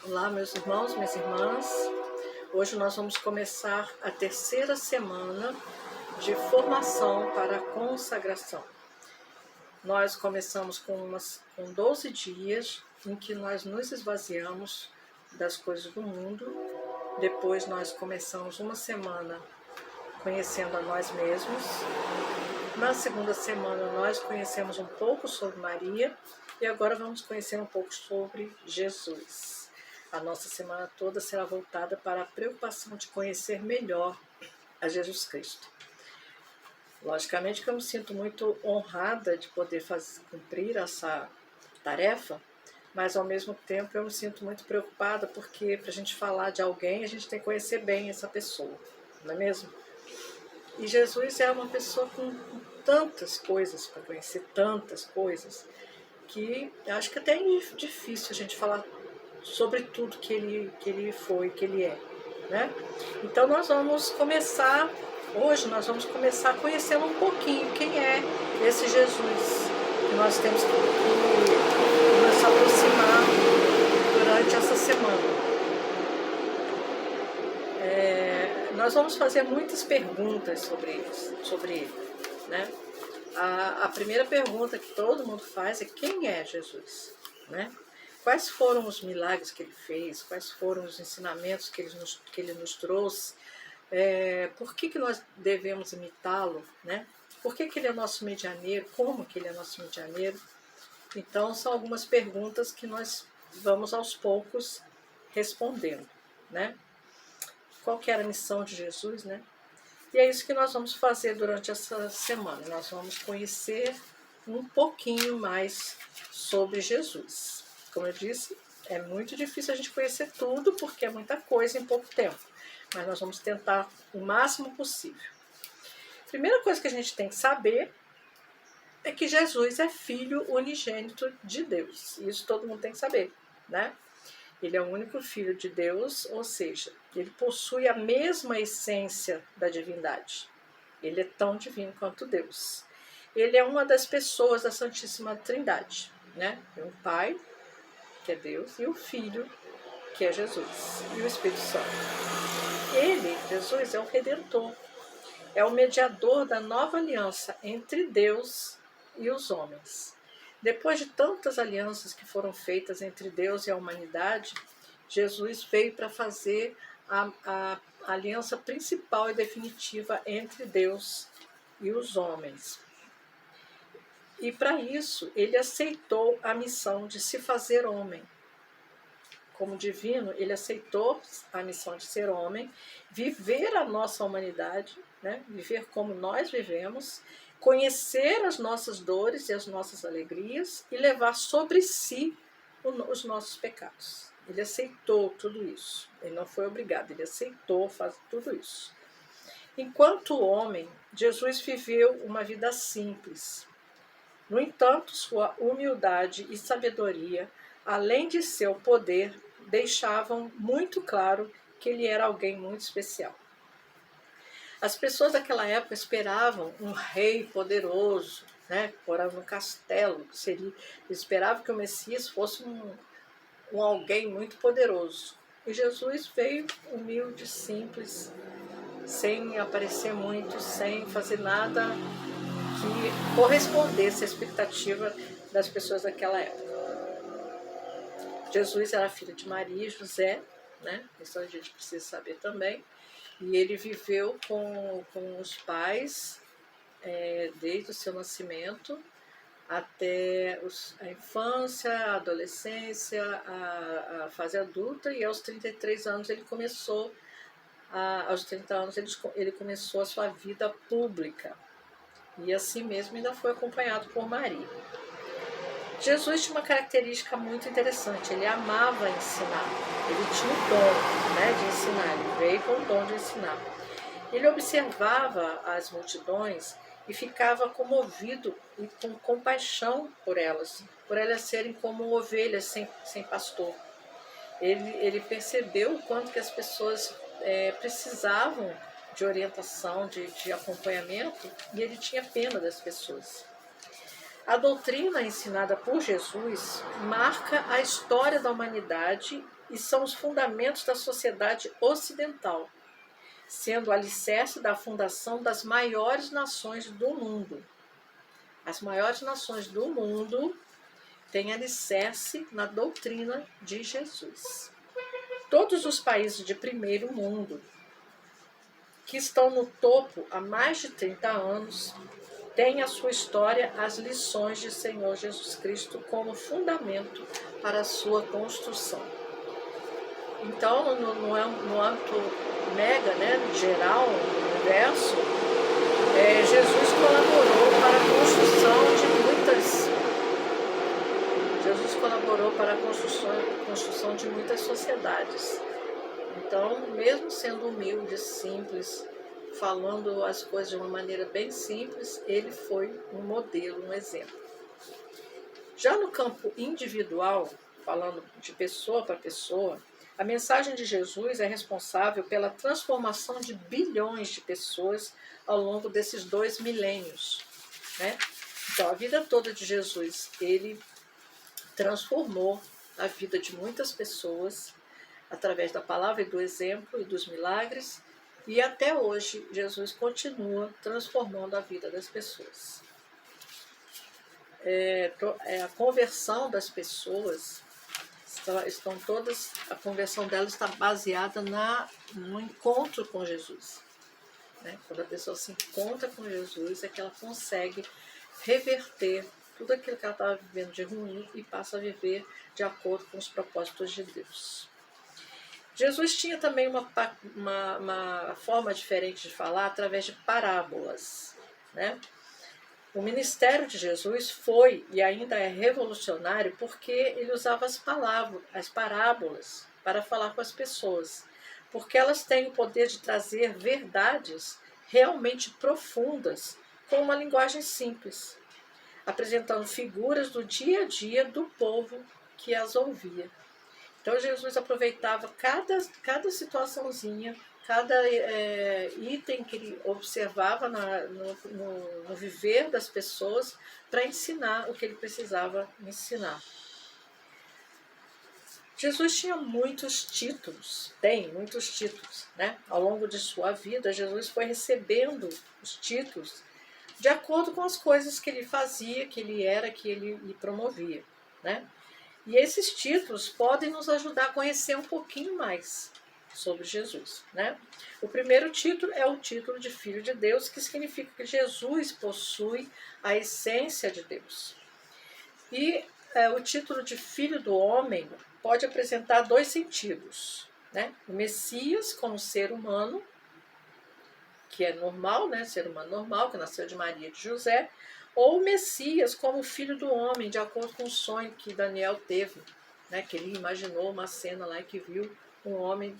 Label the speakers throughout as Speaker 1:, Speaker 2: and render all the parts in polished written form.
Speaker 1: Olá, meus irmãos, minhas irmãs. Hoje nós vamos começar a terceira semana de formação para a consagração. Nós começamos com 12 dias em que nós nos esvaziamos das coisas do mundo. Depois nós começamos uma semana conhecendo a nós mesmos. Na segunda semana nós conhecemos um pouco sobre Maria e agora vamos conhecer um pouco sobre Jesus. A nossa semana toda será voltada para a preocupação de conhecer melhor a Jesus Cristo. Logicamente que eu me sinto muito honrada de poder cumprir essa tarefa, mas ao mesmo tempo eu me sinto muito preocupada porque para a gente falar de alguém a gente tem que conhecer bem essa pessoa, não é mesmo? E Jesus é uma pessoa com tantas coisas para conhecer, tantas coisas, que eu acho que até é difícil a gente falar sobre tudo que ele foi, que ele é, né? Então hoje nós vamos começar conhecendo um pouquinho quem é esse Jesus, que nós temos que nos aproximar durante essa semana. Nós vamos fazer muitas perguntas sobre ele, né? A primeira pergunta que todo mundo faz é: quem é Jesus, né? Quais foram os milagres que ele fez? Quais foram os ensinamentos que ele nos trouxe? Por que nós devemos imitá-lo, né? Por que ele é nosso medianeiro? Como que ele é nosso medianeiro? Então, são algumas perguntas que nós vamos aos poucos respondendo, né? Qual que era a missão de Jesus, né? E é isso que nós vamos fazer durante essa semana. Nós vamos conhecer um pouquinho mais sobre Jesus. Como eu disse, é muito difícil a gente conhecer tudo, porque é muita coisa em pouco tempo. Mas nós vamos tentar o máximo possível. A primeira coisa que a gente tem que saber é que Jesus é filho unigênito de Deus. Isso todo mundo tem que saber, né? Ele é o único filho de Deus, ou seja, ele possui a mesma essência da divindade. Ele é tão divino quanto Deus. Ele é uma das pessoas da Santíssima Trindade, né? Tem o Pai, que é Deus, e o Filho, que é Jesus, e o Espírito Santo. Jesus, é o Redentor, é o mediador da nova aliança entre Deus e os homens. Depois de tantas alianças que foram feitas entre Deus e a humanidade, Jesus veio para fazer a aliança principal e definitiva entre Deus e os homens. E para isso, ele aceitou a missão de se fazer homem. Como divino, ele aceitou a missão de ser homem, viver a nossa humanidade, né? Viver como nós vivemos, conhecer as nossas dores e as nossas alegrias e levar sobre si os nossos pecados. Ele aceitou tudo isso. Ele não foi obrigado, ele aceitou fazer tudo isso. Enquanto homem, Jesus viveu uma vida simples. No entanto, sua humildade e sabedoria, além de seu poder, deixavam muito claro que ele era alguém muito especial. As pessoas daquela época esperavam um rei poderoso, né, que morava no castelo, esperavam que o Messias fosse um alguém muito poderoso. E Jesus veio humilde, simples, sem aparecer muito, sem fazer nada que correspondesse à expectativa das pessoas daquela época. Jesus era filho de Maria e José, né? Isso a gente precisa saber também. E ele viveu com os pais desde o seu nascimento até a infância, a adolescência, a fase adulta, e aos 33 anos ele começou aos 30 anos ele começou a sua vida pública. E assim mesmo ainda foi acompanhado por Maria. Jesus tinha uma característica muito interessante, ele amava ensinar, ele tinha o dom, né, de ensinar, ele veio com o dom de ensinar. Ele observava as multidões e ficava comovido e com compaixão por elas serem como ovelhas sem pastor. Ele percebeu o quanto que as pessoas precisavam de orientação, de acompanhamento, e ele tinha pena das pessoas. A doutrina ensinada por Jesus marca a história da humanidade e são os fundamentos da sociedade ocidental, sendo o alicerce da fundação das maiores nações do mundo. As maiores nações do mundo têm alicerce na doutrina de Jesus. Todos os países de primeiro mundo, que estão no topo há mais de 30 anos, têm a sua história as lições de Senhor Jesus Cristo como fundamento para a sua construção. Então, no âmbito mega, né, geral, no universo, Jesus colaborou para a construção de muitas sociedades. Então, mesmo sendo humilde, simples, falando as coisas de uma maneira bem simples, ele foi um modelo, um exemplo. Já no campo individual, falando de pessoa para pessoa, a mensagem de Jesus é responsável pela transformação de bilhões de pessoas ao longo desses 2 milênios, né? Então, a vida toda de Jesus, ele transformou a vida de muitas pessoas através da palavra e do exemplo e dos milagres, e até hoje Jesus continua transformando a vida das pessoas. A conversão das pessoas estão todas, a conversão delas está baseada no encontro com Jesus, né? Quando a pessoa se encontra com Jesus, é que ela consegue reverter tudo aquilo que ela estava vivendo de ruim e passa a viver de acordo com os propósitos de Deus. Jesus tinha também uma forma diferente de falar através de parábolas, né? O ministério de Jesus foi e ainda é revolucionário porque ele usava as parábolas para falar com as pessoas, porque elas têm o poder de trazer verdades realmente profundas com uma linguagem simples, apresentando figuras do dia a dia do povo que as ouvia. Então Jesus aproveitava cada situaçãozinha, cada item que ele observava no viver das pessoas para ensinar o que ele precisava ensinar. Jesus tinha muitos títulos, tem muitos títulos, né? Ao longo de sua vida, Jesus foi recebendo os títulos de acordo com as coisas que ele fazia, que ele era, que ele promovia, né? E esses títulos podem nos ajudar a conhecer um pouquinho mais sobre Jesus, né? O primeiro título é o título de Filho de Deus, que significa que Jesus possui a essência de Deus. E o título de Filho do Homem pode apresentar 2 sentidos, né? O Messias como ser humano, que é normal, né? Ser humano normal, que nasceu de Maria e de José, ou o Messias como filho do homem, de acordo com o sonho que Daniel teve, né? Que ele imaginou uma cena lá e que viu um homem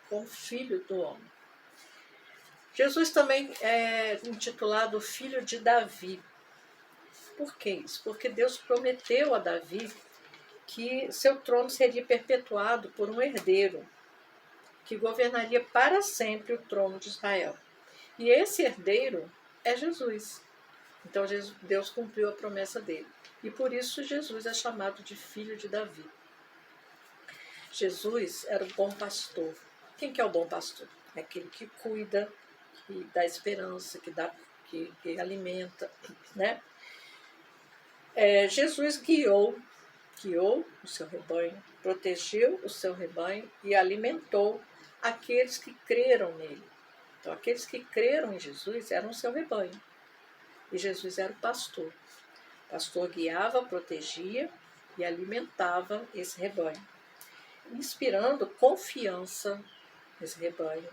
Speaker 1: como filho do homem. Jesus também é intitulado Filho de Davi. Por que isso? Porque Deus prometeu a Davi que seu trono seria perpetuado por um herdeiro, que governaria para sempre o trono de Israel. E esse herdeiro é Jesus. Então Deus cumpriu a promessa dele. E por isso Jesus é chamado de Filho de Davi. Jesus era o bom pastor. Quem que é o bom pastor? É aquele que cuida, que dá esperança, que alimenta, né? Jesus guiou o seu rebanho, protegeu o seu rebanho e alimentou aqueles que creram nele. Então, aqueles que creram em Jesus eram o seu rebanho. E Jesus era o pastor. O pastor guiava, protegia e alimentava esse rebanho, inspirando confiança nesse rebanho,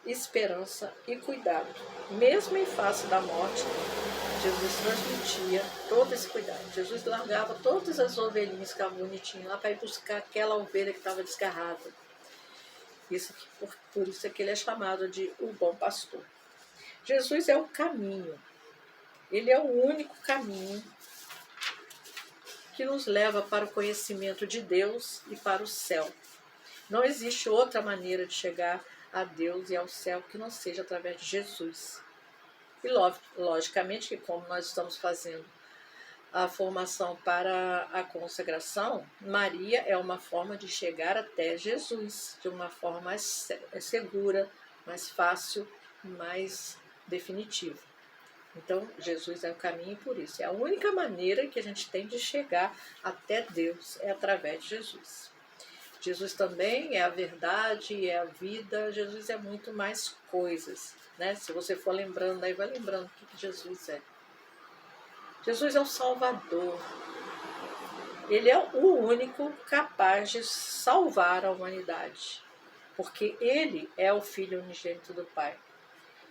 Speaker 1: esperança e cuidado. Mesmo em face da morte, Jesus transmitia todo esse cuidado. Jesus largava todas as ovelhinhas que estavam bonitinhas lá para ir buscar aquela ovelha que estava desgarrada. Por isso é que ele é chamado de o bom pastor. Jesus é o caminho. Ele é o único caminho que nos leva para o conhecimento de Deus e para o céu. Não existe outra maneira de chegar a Deus e ao céu que não seja através de Jesus. E logicamente que como nós estamos fazendo a formação para a consagração, Maria é uma forma de chegar até Jesus de uma forma mais segura, mais fácil e mais definitiva. Então, Jesus é o caminho por isso. É a única maneira que a gente tem de chegar até Deus, é através de Jesus. Jesus também é a verdade, é a vida. Jesus é muito mais coisas, né? Se você for lembrando, aí vai lembrando o que Jesus é. Jesus é o Salvador. Ele é o único capaz de salvar a humanidade, porque ele é o Filho unigênito do Pai.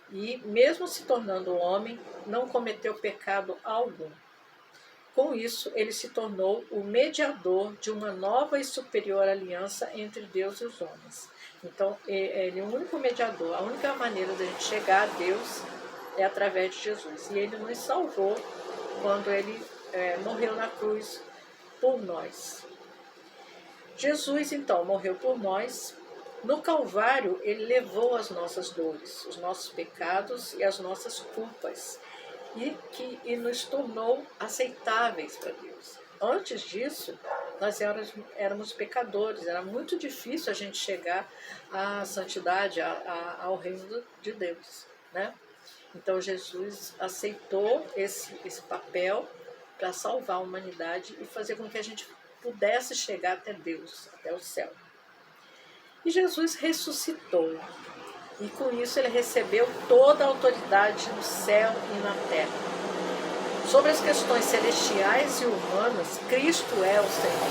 Speaker 1: E, mesmo se tornando homem, não cometeu pecado algum. Com isso, ele se tornou o mediador de uma nova e superior aliança entre Deus e os homens. Então, ele é o único mediador. A única maneira de a gente chegar a Deus é através de Jesus. E ele nos salvou quando ele morreu na cruz por nós. Jesus, então, morreu por nós. No Calvário, ele levou as nossas dores, os nossos pecados e as nossas culpas, e nos tornou aceitáveis para Deus. Antes disso, nós éramos pecadores, era muito difícil a gente chegar à santidade, ao reino de Deus, né? Então, Jesus aceitou esse papel para salvar a humanidade e fazer com que a gente pudesse chegar até Deus, até o céu. E Jesus ressuscitou, e com isso ele recebeu toda a autoridade no céu e na terra. Sobre as questões celestiais e humanas, Cristo é o Senhor.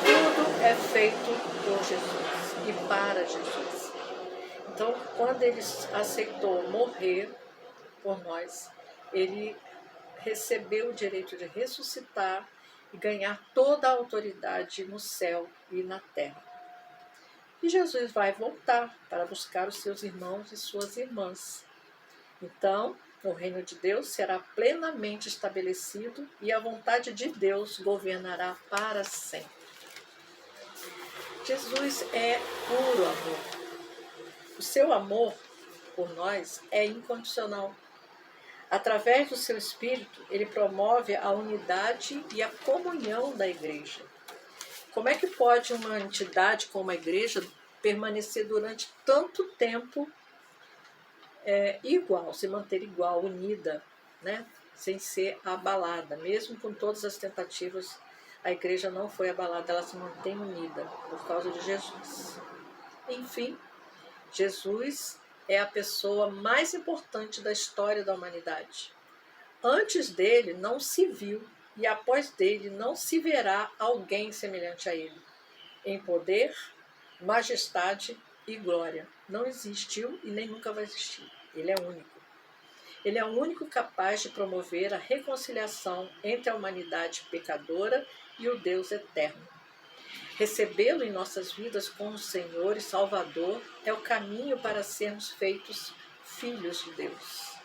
Speaker 1: Tudo é feito por Jesus e para Jesus. Então, quando ele aceitou morrer por nós, ele recebeu o direito de ressuscitar e ganhar toda a autoridade no céu e na terra. E Jesus vai voltar para buscar os seus irmãos e suas irmãs. Então, o reino de Deus será plenamente estabelecido e a vontade de Deus governará para sempre. Jesus é puro amor. O seu amor por nós é incondicional. Através do seu Espírito, ele promove a unidade e a comunhão da igreja. Como é que pode uma entidade como a igreja permanecer durante tanto tempo igual, se manter igual, unida, né? Sem ser abalada? Mesmo com todas as tentativas, a igreja não foi abalada, ela se mantém unida por causa de Jesus. Enfim, Jesus é a pessoa mais importante da história da humanidade. Antes dele não se viu, e após dele não se verá alguém semelhante a ele, em poder, majestade e glória. Não existiu e nem nunca vai existir. Ele é único. Ele é o único capaz de promover a reconciliação entre a humanidade pecadora e o Deus eterno. Recebê-lo em nossas vidas como Senhor e Salvador é o caminho para sermos feitos filhos de Deus.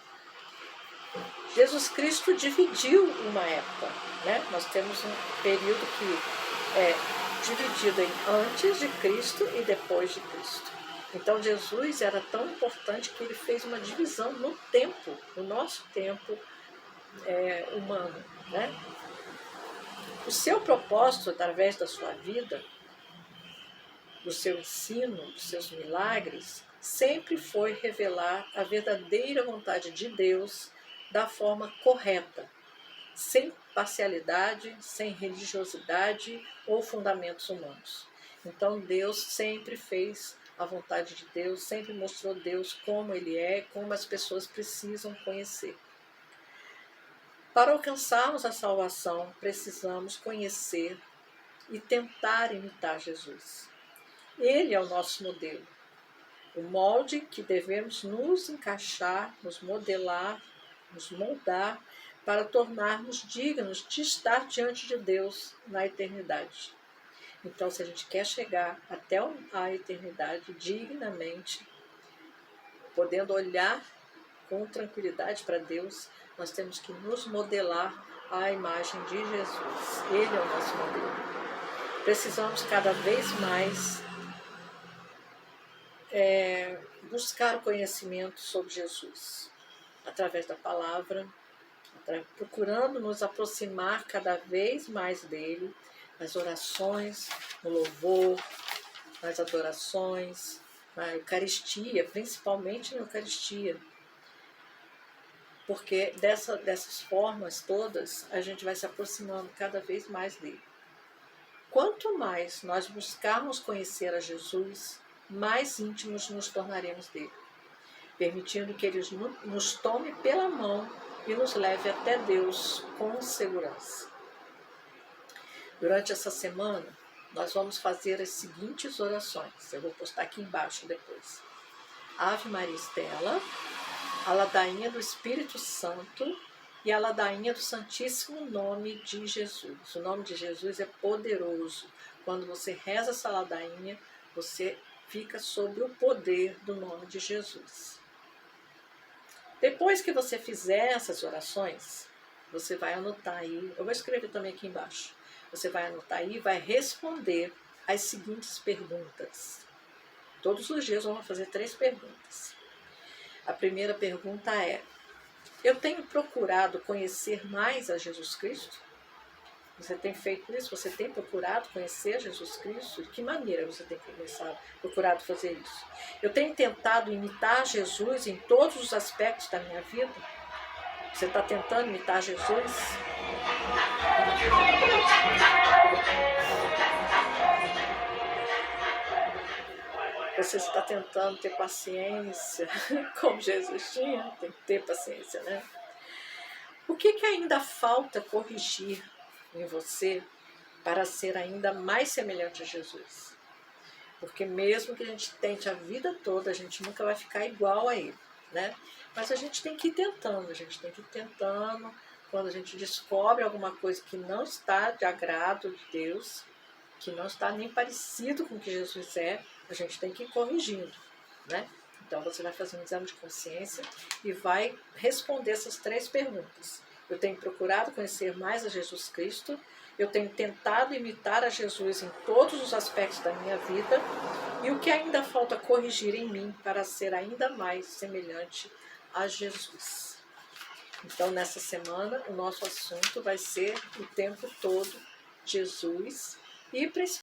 Speaker 1: Jesus Cristo dividiu uma época, né? Nós temos um período que é dividido em antes de Cristo e depois de Cristo. Então Jesus era tão importante que ele fez uma divisão no tempo, no nosso tempo humano, né? O seu propósito, através da sua vida, do seu ensino, dos seus milagres, sempre foi revelar a verdadeira vontade de Deus da forma correta, sem parcialidade, sem religiosidade ou fundamentos humanos. Então Deus sempre fez a vontade de Deus, sempre mostrou Deus como Ele é, como as pessoas precisam conhecer. Para alcançarmos a salvação, precisamos conhecer e tentar imitar Jesus. Ele é o nosso modelo, o molde que devemos nos encaixar, nos modelar, nos moldar, para tornarmos dignos de estar diante de Deus na eternidade. Então, se a gente quer chegar até a eternidade dignamente, podendo olhar com tranquilidade para Deus, nós temos que nos modelar à imagem de Jesus. Ele é o nosso modelo. Precisamos cada vez mais buscar o conhecimento sobre Jesus, através da palavra, procurando nos aproximar cada vez mais dele, nas orações, no louvor, nas adorações, na Eucaristia, principalmente na Eucaristia. Porque dessas formas todas, a gente vai se aproximando cada vez mais dele. Quanto mais nós buscarmos conhecer a Jesus, mais íntimos nos tornaremos dele, permitindo que ele nos tome pela mão e nos leve até Deus com segurança. Durante essa semana, nós vamos fazer as seguintes orações. Eu vou postar aqui embaixo depois. Ave Maria Estela, a ladainha do Espírito Santo e a ladainha do Santíssimo Nome de Jesus. O nome de Jesus é poderoso. Quando você reza essa ladainha, você fica sob o poder do nome de Jesus. Depois que você fizer essas orações, você vai anotar aí, eu vou escrever também aqui embaixo, você vai anotar aí e vai responder as seguintes perguntas. Todos os dias vamos fazer 3 perguntas. A primeira pergunta é: eu tenho procurado conhecer mais a Jesus Cristo? Você tem feito isso? Você tem procurado conhecer Jesus Cristo? De que maneira você tem procurado fazer isso? Eu tenho tentado imitar Jesus em todos os aspectos da minha vida? Você está tentando imitar Jesus? Você está tentando ter paciência, como Jesus tinha? Tem que ter paciência, né? O que ainda falta corrigir em você para ser ainda mais semelhante a Jesus? Porque mesmo que a gente tente a vida toda, a gente nunca vai ficar igual a ele, né? Mas a gente tem que ir tentando, quando a gente descobre alguma coisa que não está de agrado de Deus, que não está nem parecido com o que Jesus é, a gente tem que ir corrigindo, né? Então você vai fazer um exame de consciência e vai responder essas 3 perguntas. Eu tenho procurado conhecer mais a Jesus Cristo, eu tenho tentado imitar a Jesus em todos os aspectos da minha vida, e o que ainda falta corrigir em mim para ser ainda mais semelhante a Jesus. Então, nessa semana, o nosso assunto vai ser o tempo todo Jesus e principalmente